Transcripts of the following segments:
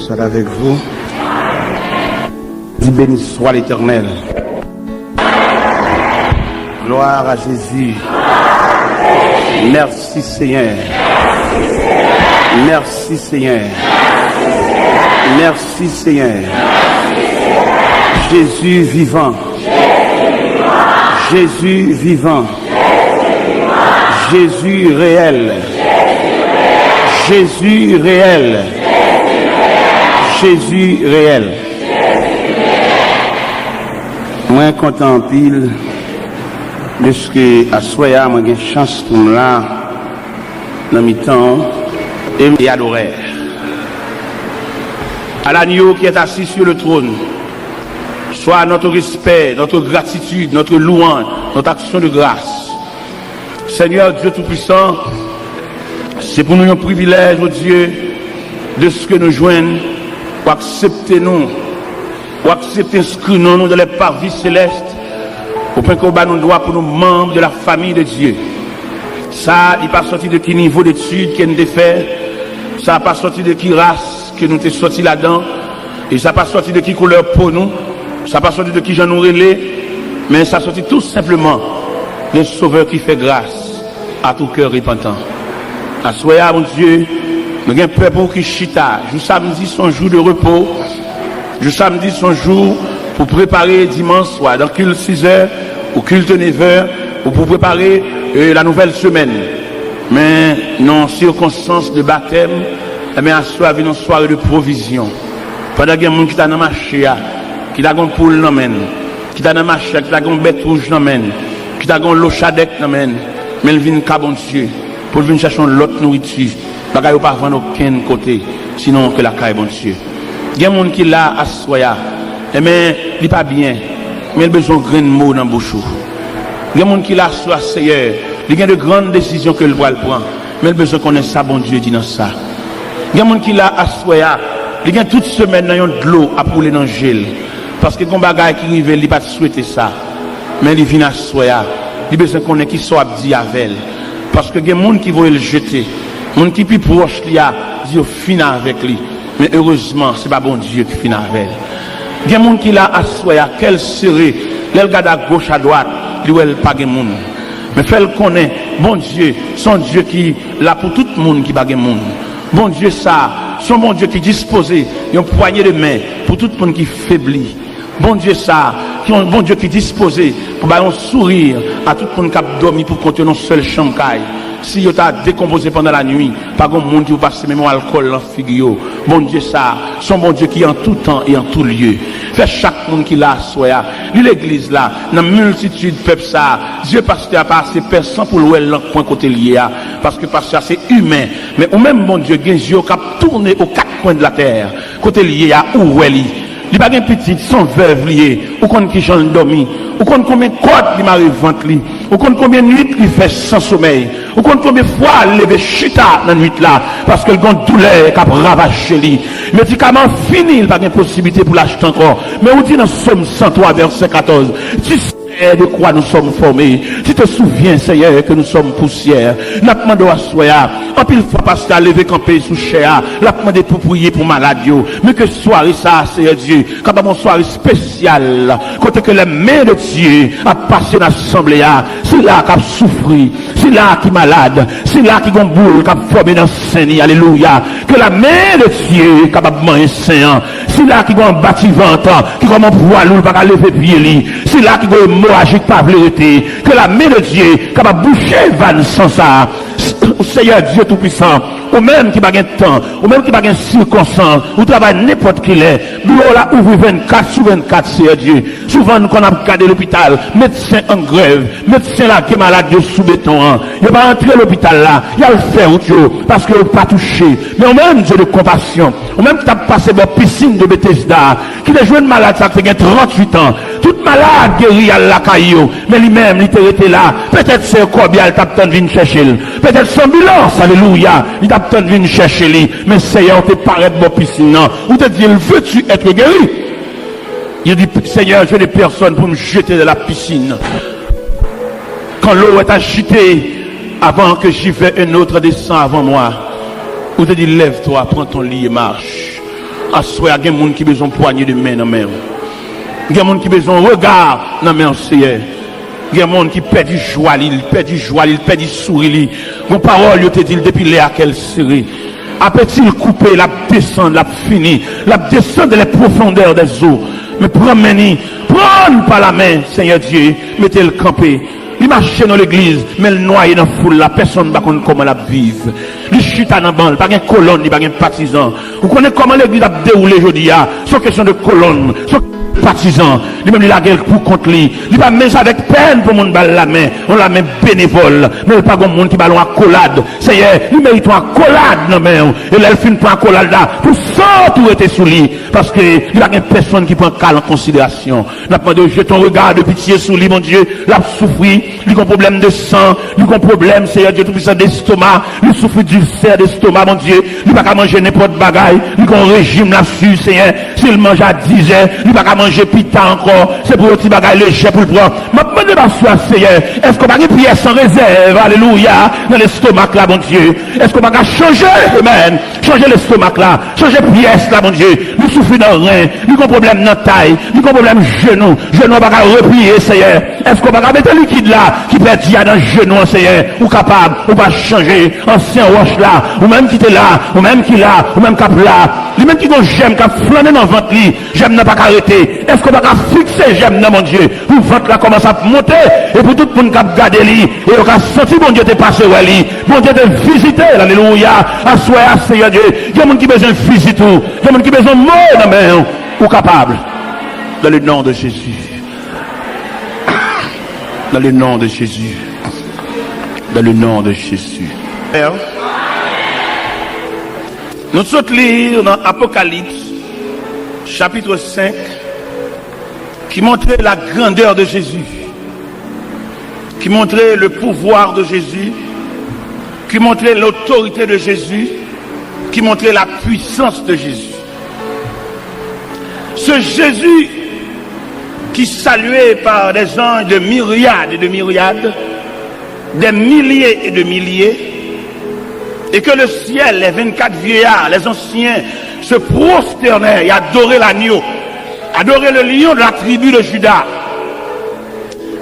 soit avec vous. Dis béni soit l'Éternel. Gloire à Jésus. Merci Seigneur. Merci Seigneur. Merci Seigneur. Jésus vivant. Jésus vivant. Jésus réel. Jésus réel. Jésus réel. Moi content pile de ce que à soya moi j'ai chance pour là dans mi temps et adorer à l'agneau qui est assis sur le trône. Soit notre respect, notre gratitude, notre louange, notre action de grâce. Seigneur Dieu Tout-Puissant, c'est pour nous un privilège, oh Dieu, de ce que nous joignons, pour accepter nous, pour accepter inscrire nous dans les parvis célestes, au point qu'on bat nos droits pour nous membres de la famille de Dieu. Ça, il n'est pas sorti de quel niveau d'études qu'il nous a fait, ça n'a pas sorti de quelle race que nous sommes sortis là-dedans, et ça n'a pas sorti de quelle couleur pour nous, ça n'a pas sorti de qui j'en aurais les, mais ça a sorti tout simplement le Sauveur qui fait grâce à tout cœur repentant. À soya, mon Dieu, nous avons peur pour qui chita. Je samedi son jour de repos. Je samedi son jour pour préparer dimanche soir, dans culte 6h ou culte 9h, ou pour préparer la nouvelle semaine. Mais non circonstances de baptême, mais à soir, une soirée de provision. Pendant qu'il y a des gens qui sont dans le marché, qui ont une poule dans main, qui sont dans le marché, qui ont une bête rouge dans main, qui ont une l'eau chadec dans main, mais ils viennent à bon Dieu pour venir chercher l'autre nourriture. Ils ne pas vendre aucun côté, sinon que la caille bon Dieu. Il y a des gens qui là à soya, mais il n'est pas bien, mais il a besoin de grain de mots dans la bouche. Il y a des gens qui là à Seigneur, il y a de grandes décisions que le voile prend, mais il a besoin qu'on ait ça, bon Dieu dit dans ça. Il y a des gens qui là à soya, il y a toute semaine dans de l'eau à pouler dans le gel. Parce que quand bagaille qui arrive, il n'a pas souhaité ça. Mais il vient à soya. Il a besoin qu'on ait qui soit dit avec. Parce que il y a des gens qui vont le jeter. Les gens qui sont plus proches, ils disent finir avec lui. Mais heureusement, ce n'est pas bon Dieu qui finit avec. Il y a des gens qui là à soya, quel serait, ils regardent à gauche, à droite, ils ne sont pas de monde. Mais fait le connaître, bon Dieu, son Dieu qui est là pour tout le monde qui n'a pas de monde. Bon Dieu, ça, son bon Dieu qui est disposé, il y a une poignée de main pour tout le monde qui faiblit. Bon Dieu, ça, qui ont un bon Dieu qui est disposé pour un sourire à tout le monde qui a dormi pour compter une seule chambre. Si vous avez décomposé pendant la nuit, pas de monde qui vous passe même alcool dans la figure. Bon Dieu, ça, son bon Dieu qui est en tout temps et en tout lieu. Fait chaque monde qui l'a soya. L'église là, dans la multitude de peuple ça, Dieu pasteur a pas assez personne pour louer l'un point côté lié. Parce que pasteur c'est humain. Mais au même bon Dieu, Dieu qui a tourné aux quatre coins de la terre. Côté lié à où est li. Il n'y a pas de petite, son veuve lié, ou qu'on qui j'en dormi, ou qu'on combien de côtes il m'arrive ventre li, ou qu'on combien de nuits il fait sans sommeil, ou qu'on combien de fois il lève chita dans la nuit là, parce que le grand douleur qui a ravagé lui. Médicament fini, il n'y a pas de possibilité pour l'acheter encore. Mais on dit dans Somme 103, verset 14, tu sais de quoi nous sommes formés. Tu te souviens, Seigneur, que nous sommes poussière. N'a demandé à soya. En pile fois, pasteur, levé campé sous chéa. N'a demandé pour prier pour malade. Mais que soirée ça, Seigneur Dieu. Quand mon soirée spéciale, côté que les mains de Dieu a passé dans l'assemblée, c'est là qu'il a souffert. C'est là qu'il est malade. C'est là qu'il a une boule qui a formé dans le Seigneur. Alléluia. Que la main de Dieu est capable de manger saint. C'est là qu'il a un bâtiment, qui a un poids lourd, qui a levé pied. C'est là qu'il a un hémorragique pas vérité, que la main de Dieu capable boucher van sans ça. Seigneur Dieu Tout-Puissant, ou même qui n'a pas de temps, ou même qui n'a pas de circonstance, ou travaille n'importe qui l'est, nous là ouvre 24 sur 24, Seigneur Dieu. Souvent nous qu'on a regardé l'hôpital, médecin en grève, médecin là qui est malade de sous béton, il va entrer à l'hôpital là, il a le faire parce qu'il n'a pas touché. Mais au même Dieu de compassion, au même qui t'a passé dans la piscine de Bethesda, qui est jeune malade, ça fait 38 ans, toute malade guérie à la caillou, mais lui-même, il était là, peut-être c'est un corbial, il t'a besoin de venir chercher, peut-être son bilan, alléluia, il t'a besoin de venir chercher lui, mais Seigneur, tu paraît de la piscine, ou te dit, veux-tu être guéri? Il dit, Seigneur, je n'ai personne pour me jeter de la piscine. Quand l'eau est agitée, avant que j'y vais, un autre descend avant moi. Ou te dit, lève-toi, prends ton lit et marche. À soi, il y a des gens qui ont besoin de poignée de main dans la main. Il y a des gens qui ont besoin de regard dans la main. Il y a des gens qui perdent du joie, ils perdent du joie, ils perdent du sourire. Mon parole, il te dit depuis là qu'elle serait. Après-il couper, la descendre, la finir, la descendre les profondeurs des eaux. Mais prends par la main, Seigneur Dieu, mettez le campé. Il marche dans l'église, mais le noyé dans la foule, la personne ne sait pas comment la vivre. Il chute dans la bande, pas de colonne, pas de partisan. Vous connaissez comment l'église a déroulé aujourd'hui, sans question de colonne, sans partisan. Il même la guerre pour contre lui. Il va mettre avec peine pour mon balle la main, on la main bénévole. Mais il pas de monde qui ballon à collade. Seigneur, il mérite un collade dans la main. Et là, il finit pour un collade là, pour tout était sous lui. Parce que il n'y a personne qui prend cal en considération. N'a pas de jeter ton regard de pitié sous lui, mon Dieu. L'a souffri, il a un problème de sang, il a un problème, Seigneur Dieu, tout puissant d'estomac, il souffre d'ulcère d'estomac, mon Dieu. Il n'a pas qu'à manger n'importe bagaille, il a un régime là-dessus, Seigneur. S'il mange à 10 heures, il n'a pas qu'à manger pita encore, c'est pour un petit bagaille léger pour le prendre. Mais demandez ma foi, Seigneur, est-ce qu'on va une prière sans réserve, alléluia, dans l'estomac là, mon Dieu? Est-ce qu'on va changer, amen, changer l'estomac là, changer pièce là, mon Dieu? Nous souffrons dans rien, nous avons un problème dans la taille, nous avons un problème genou va replier, Seigneur. Est-ce qu'on va mettre un liquide là, qui peut être dans le genou, Seigneur, ou capable, ou va changer, ancien roche là, ou même qui était là, ou même qui là, ou même cap là, lui même qui ont j'aime, qui a flâné dans le ventre, j'aime n'a pas arrêter. Est-ce qu'on va fixer j'aime dans mon Dieu, pour le ventre là commence à monter, et pour tout le monde qui a gardé lui, et on a senti mon Dieu te passer à lui, mon Dieu te visiter, alléluia, à soi, à Seigneur Dieu, il y a des gens qui ont besoin de visiter, il y a des gens qui ont besoin de mort dans la main, ou capable, dans le nom de Jésus. Dans le nom de Jésus. Dans le nom de Jésus. Nous sommes lire dans Apocalypse, chapitre 5, qui montrait la grandeur de Jésus, qui montrait le pouvoir de Jésus, qui montrait l'autorité de Jésus, qui montrait la puissance de Jésus. Ce Jésus qui salué par des anges de myriades et de myriades, des milliers et de milliers, et que le ciel, les 24 vieillards, les anciens, se prosternaient et adoraient l'agneau, adoraient le lion de la tribu de Juda.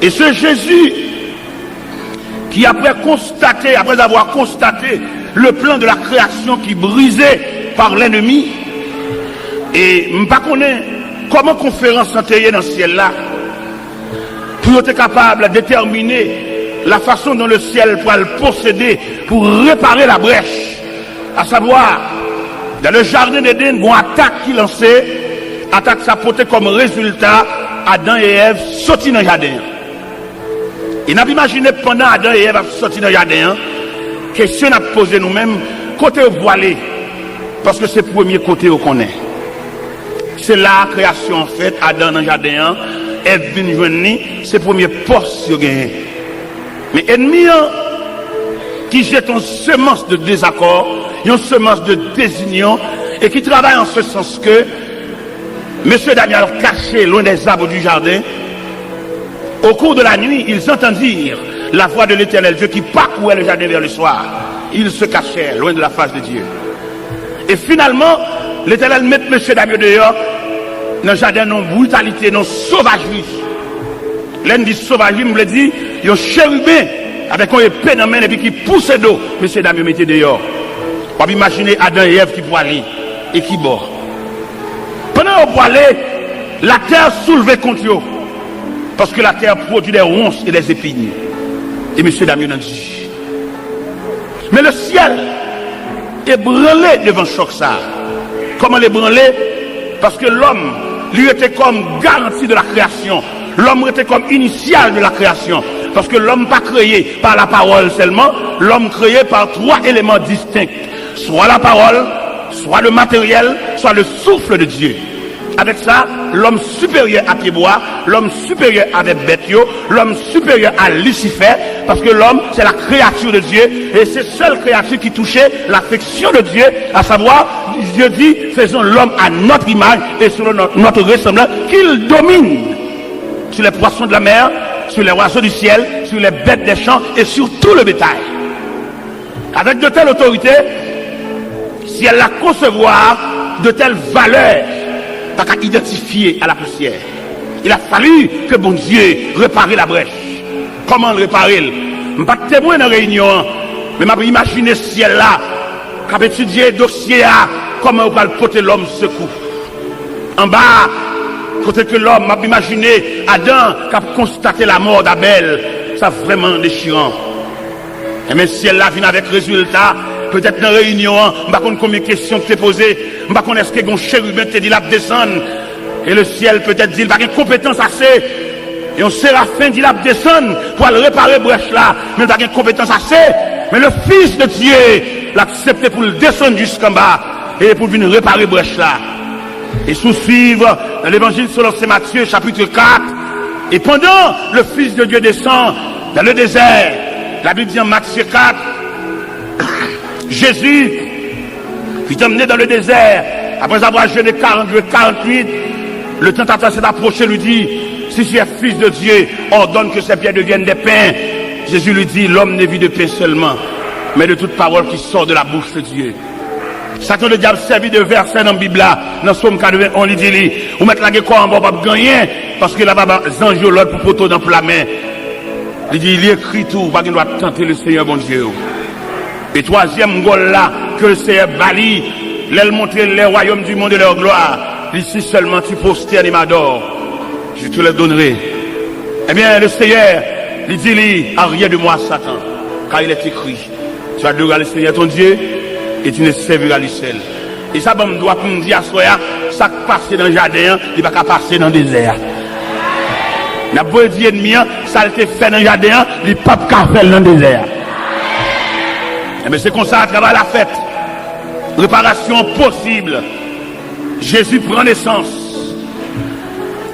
Et ce Jésus, qui après avoir constaté le plan de la création qui brisait par l'ennemi, et je ne sais pas comment conférence s'entendre dans ce ciel-là, pour être capable de déterminer la façon dont le ciel pourra le posséder pour réparer la brèche. À savoir, dans le jardin d'Éden, bon attaque qui lançait, attaque ça portait comme résultat Adam et Ève sortis dans le jardin. Et n'a pas imaginé pendant Adam et Ève sortis dans le jardin, question à poser nous-mêmes, côté voilé, parce que c'est le premier côté qu'on connaît. C'est la création en fait, Adam dans le jardin, Ève vient joindre, c'est le premier poste qu'il gagne. Mais ennemi qui jette une semence de désaccord, une semence de désunion, et qui travaille en ce sens que M. Daniel caché loin des arbres du jardin, au cours de la nuit, ils entendirent la voix de l'Éternel Dieu qui parcourait le jardin vers le soir. Ils se cachèrent loin de la face de Dieu. Et finalement, l'Éternel met M. Daniel dehors, dans le jardin, non brutalité, non sauvagerie. L'un dit sauvagerie, me dit, il y a un chérubin avec un épée dans la main et puis qui pousse d'eau. M. Daniel mettait dehors. On peut imaginer Adam et Ève qui poilaient et qui bord. Pendant qu'on poilait, la terre soulevait contre eux. Parce que la terre produit des ronces et des épines. Et M. Daniel a dit. Mais le ciel est branlé devant choc ça. Comment l'ébranler? Parce que l'homme, lui, était comme garantie de la création. L'homme était comme initial de la création. Parce que l'homme pas créé par la parole seulement, l'homme créé par trois éléments distincts. Soit la parole, soit le matériel, soit le souffle de Dieu. Avec ça, l'homme supérieur à Pied-Bois, l'homme supérieur à Bethio, l'homme supérieur à Lucifer, parce que l'homme, c'est la créature de Dieu, et c'est seule créature qui touchait l'affection de Dieu, à savoir, Dieu dit, faisons l'homme à notre image et selon notre ressemblance, qu'il domine sur les poissons de la mer, sur les oiseaux du ciel, sur les bêtes des champs et sur tout le bétail. Avec de telles autorités, si elle la concevoir, de telle valeur, pas qu'à identifier à la poussière. Il a fallu que bon Dieu répare la brèche. Comment le réparer? Je ne suis pas témoin dans la réunion, mais je imaginer ce ciel-là, qui a étudié le dossier, comment on va porter l'homme secours. En bas, côté que l'homme m'a imaginé Adam qui a constaté la mort d'Abel. Ça vraiment déchirant. Et même si elle vient avec résultat, peut-être dans la réunion, je ne sais pas combien de questions que tu as posées, je ne sais pas est-ce que un chérubin te dit là descendre. Et le ciel peut-être dit, il n'a pas de compétence assez. Et on séraphin dit là descendre pour aller réparer brèche là. Mais il n'a pas de compétence assez. Mais le Fils de Dieu l'a accepté pour le descendre jusqu'en bas et pour venir réparer brèche là. Et sous-suivre dans l'évangile selon Saint Matthieu, chapitre 4. Et pendant le Fils de Dieu descend dans le désert, la Bible dit en Matthieu 4, Jésus fut emmené dans le désert, après avoir jeûné 48, le tentateur s'est approché, lui dit, si tu es Fils de Dieu, ordonne que ces pierres deviennent des pains. Jésus lui dit, l'homme ne vit de pain seulement, mais de toute parole qui sort de la bouche de Dieu. Satan le diable servi de verset dans la Bible là, dans Somme 81, on lui dit, vous mettez la gueule en bas, pas gagner, parce que là-bas, zange l'autre pour poteau dans la main. Il dit, il écrit tout, pas qu'il doit tenter le Seigneur bon Dieu. Et troisième gol là, que le Seigneur bali, l'aile montrer les royaumes du monde et leur gloire. Ici seulement tu posternes et m'adores, je te le donnerai. Eh bien, le Seigneur, il dit, rien de moi, Satan, car il est écrit, tu adoreras le Seigneur ton Dieu, et tu ne serviras le seul. Et ça, bon, doit pour me dire à soi, ça qui passe dans le jardin, il va pas passer dans le désert. N'a pas dit ennemi, ça a été fait dans le jardin, il ne peut pas faire dans le désert. Mais c'est comme ça, à travers la fête, réparation possible. Jésus prend naissance.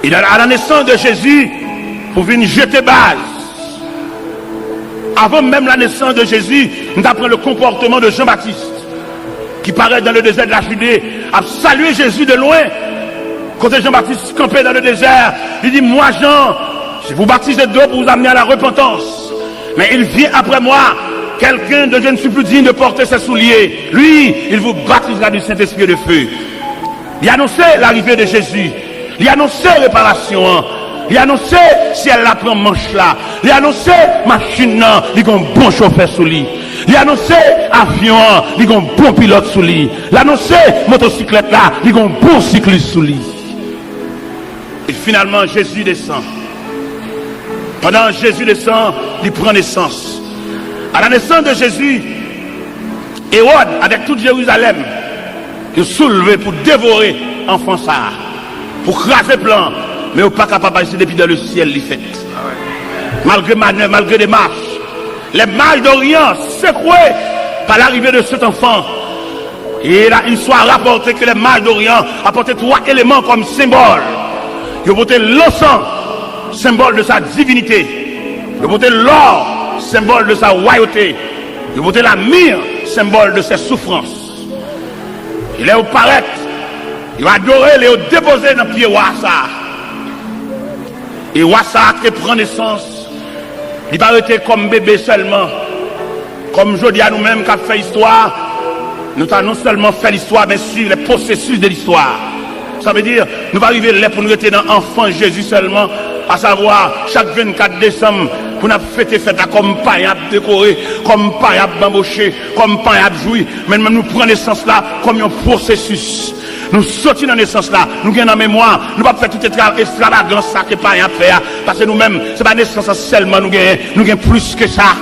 Et à la naissance de Jésus, pour venir jeter base. Avant même la naissance de Jésus, nous apprenons le comportement de Jean-Baptiste, qui paraît dans le désert de la Judée, a salué Jésus de loin. Quand Jean-Baptiste campait dans le désert, il dit, moi Jean, je vous baptise de d'eau pour vous amener à la repentance. Mais il vient après moi, quelqu'un dont je ne suis plus digne de porter ses souliers. Lui, il vous baptisera du Saint-Esprit de feu. Il annonçait l'arrivée de Jésus. Il annonçait réparation. Il annonçait si elle la prend manche là. Il annonçait machine là, il y a un bon chauffeur sous lui. Il annonçait avion, il y a un bon pilote sous lui. Il annonçait motocyclette là, il y a un bon cycliste sous lui. Et finalement Jésus descend. Pendant que Jésus descend, il prend naissance. À la naissance de Jésus, Hérode, avec toute Jérusalem, il soulevé pour dévorer l'enfant ça, pour craser plan, mais il n'est pas capable de passer depuis dans le ciel, il fait. Malgré manœuvre, malgré des marches, les mages d'Orient secoués par l'arrivée de cet enfant. Et là, il soit rapporté que les mages d'Orient apportaient 3 éléments comme symbole. Ils ont porté l'encens, symbole de sa divinité. Ils ont porté l'or, symbole de sa royauté. Ils ont porté la myrrhe, symbole de ses souffrances. Il est au paraître, il va adorer, il est déposé dans le pied Wassa. Et Wassa qui prend naissance, il va arrêter comme bébé seulement. Comme je dis à nous-mêmes qui avons fait histoire, nous avons non seulement fait l'histoire, mais sur les processus de l'histoire. Ça veut dire, nous allons arriver là pour nous rester dans l'enfant Jésus seulement, à savoir, chaque 24 décembre, pour nous fêter comme pain à décorer, comme pain à bambocher, comme pain à jouer. Mais nous prenons naissance là comme un processus. Nous sortons dans naissance là, nous gagnons en mémoire, nous ne pouvons pas faire tout extravagance ça que pain à faire. Parce que nous-mêmes, ce n'est pas naissance seulement, nous gagnons plus que ça.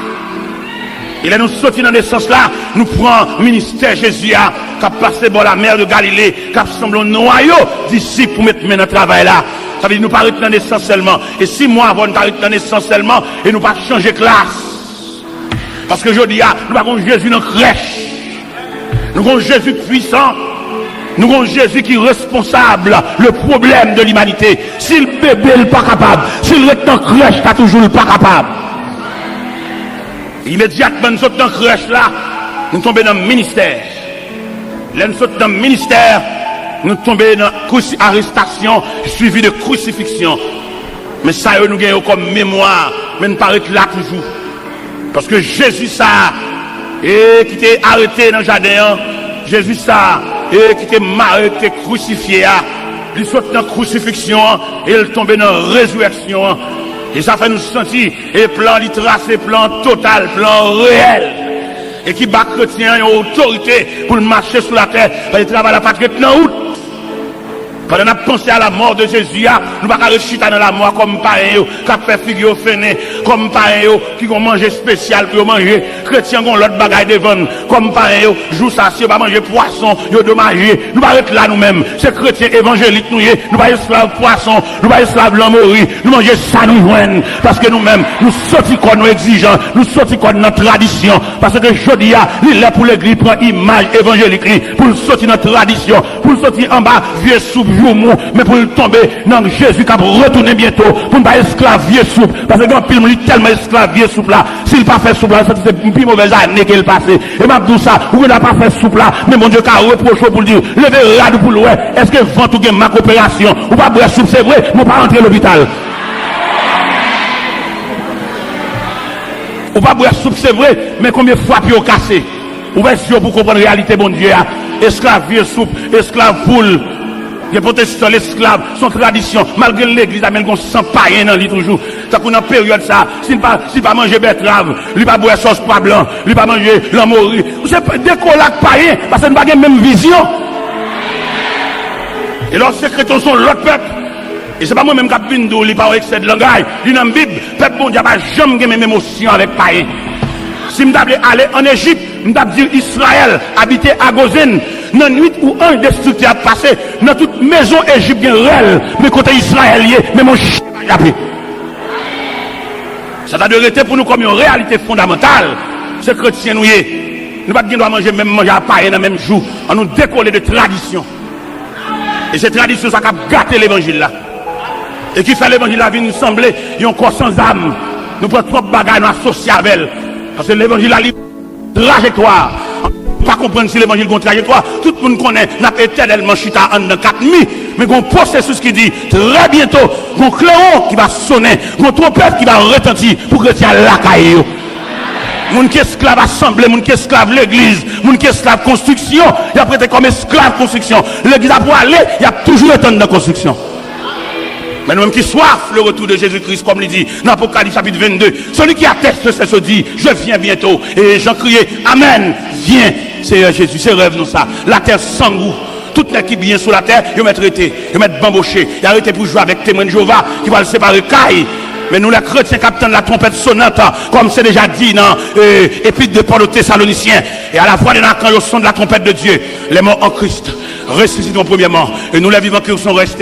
Et là, nous sortons dans naissance là, nous prenons le ministère Jésus qui a passé par la mer de Galilée, qui a semblé un noyau disciples pour mettre main dans le travail là. Ça veut dire nous ne parlons pas de naissance seulement. Et 6 mois avant, nous parlons de naissance seulement et nous ne pas changer de classe. Parce que je dis, nous avons Jésus dans la crèche. Nous avons Jésus puissant. Nous avons Jésus qui est responsable le problème de l'humanité. Si le bébé n'est pas capable, si le reste dans la crèche, il n'est toujours pas capable. Immédiatement, nous sommes dans la crèche là, nous tombons dans le ministère. Là, nous sommes dans le ministère, nous tombons dans l'arrestation suivie de crucifixion. Mais ça, nous gagnons comme mémoire, mais nous paraît là toujours. Parce que Jésus, ça, et qui était arrêté dans le jardin, Jésus, ça, et qui était maré, qui était crucifié, il saute dans la crucifixion et il tombe dans la résurrection. Et ça fait nous sentir et plan il tracé, plan total, plan réel. Et qui bat chrétien une autorité pour marcher sur la terre. Parce qu'il travaille la patrie dans route. Quand on a pensé à la mort de Jésus, nous ne pouvons pas réussir dans la mort comme pareil, qui a fait figure fainé, comme pareil, qui ont mangé spécial pour manger. Chrétiens ont l'autre bagaille devant, comme pareil, jour ça, si on va manger poisson, ils ont dommagé. Nous ne pouvons pas être là nous-mêmes. C'est chrétiens évangéliques, nous ne pouvons pas esclaves poisson, nous ne pouvons pas esclaves l'homme mourir. Nous mangeons ça nous joignent. Parce que nous-mêmes, nous sortons comme nous exigeants, nous sortons comme notre tradition. Parce que je dis, il est pour l'église, prend image évangélique, pour sortir notre tradition, pour sortir en bas, vieux soupe. Mais pour tomber dans Jésus qui a retourné bientôt, pour ne pas esclavier souple, parce que quand il est tellement esclavier souple là, s'il n'a pas fait souple là, c'est une plus mauvaise année qu'il passé. Et m'a dit ça, ou il n'a pas fait souple là, mais mon Dieu qui a reproché pour dire, levez rade pour l'ouest, est-ce que vent ou bien ma coopération, ou pas boire souple, c'est vrai, mais pas rentrer à l'hôpital. Ou pas boire souple, c'est vrai, mais combien de fois puis au cassé. Ou bien sûr pour comprendre la réalité, mon Dieu, esclavier souple, esclave poule. Les protestants, l'esclave, son tradition, malgré l'église, amène qu'on sent païen dans lui toujours. Ça pour une période ça, s'il pas manger betterave, lui pas boire sauce pois blanc, lui pas manger l'amour. C'est des colacs païens, parce qu'il n'a pas la même vision. Et leurs secrétaires sont l'autre peuple. Et c'est pas moi-même qui ai venu, il parle avec cette langage. Il dans la Bible, peuple bon Dieu n'a jamais même émotion avec païen. Si je devais aller en Égypte, je devais dire Israël, habiter à Gozène. Dans la nuit où un destructeur a passé, dans toute maison égyptienne réelle, mais côté israélien, mais mon chien a appelé. Ça doit être pour nous comme une réalité fondamentale. Ce chrétien nous est. Nous ne pouvons pas manger même manger à paille dans le même jour. On nous décoller de tradition. Et cette tradition, ça a gâté l'évangile là. Et qui fait l'évangile là, vient nous sembler, il y a un corps sans âme. Nous prenons trop de bagages, nous associés avec elle. Parce que l'évangile a une trajectoire. Pas comprendre si l'évangile est une trajectoire. Tout le monde connaît, n'a pas éternellement chita en 4 nuits. Mais il y a un processus qui dit, très bientôt, il y a un clairon qui va sonner, il y a une trompette qui va retentir pour que tu aies la caille. Moun qui esclave assemblée, moun qui esclave l'église, moun qui esclave construction, il a prêté comme esclave construction. L'église a pour aller, il y a toujours été dans la construction. Mais nous-mêmes qui soif le retour de Jésus-Christ, comme il dit dans l'Apocalypse chapitre 22, celui qui atteste c'est ce dit, je viens bientôt. Et j'en criais, Amen, viens, Seigneur Jésus, c'est rêve nous ça. La terre sans goût. Toute l'équipe bien sur la terre, ils vont mettre arrêté, ils vont mettre bamboché, ils vont arrêter pour jouer avec témoin de Jéhovah, qui va le séparer caille. Mais nous les chrétiens captons la trompette sonnante, comme c'est déjà dit dans l'épître de Paul aux Thessaloniciens. Et à la voix de quand le son de la trompette de Dieu, les morts en Christ ressusciteront premièrement. Et nous les vivants qui sont restés.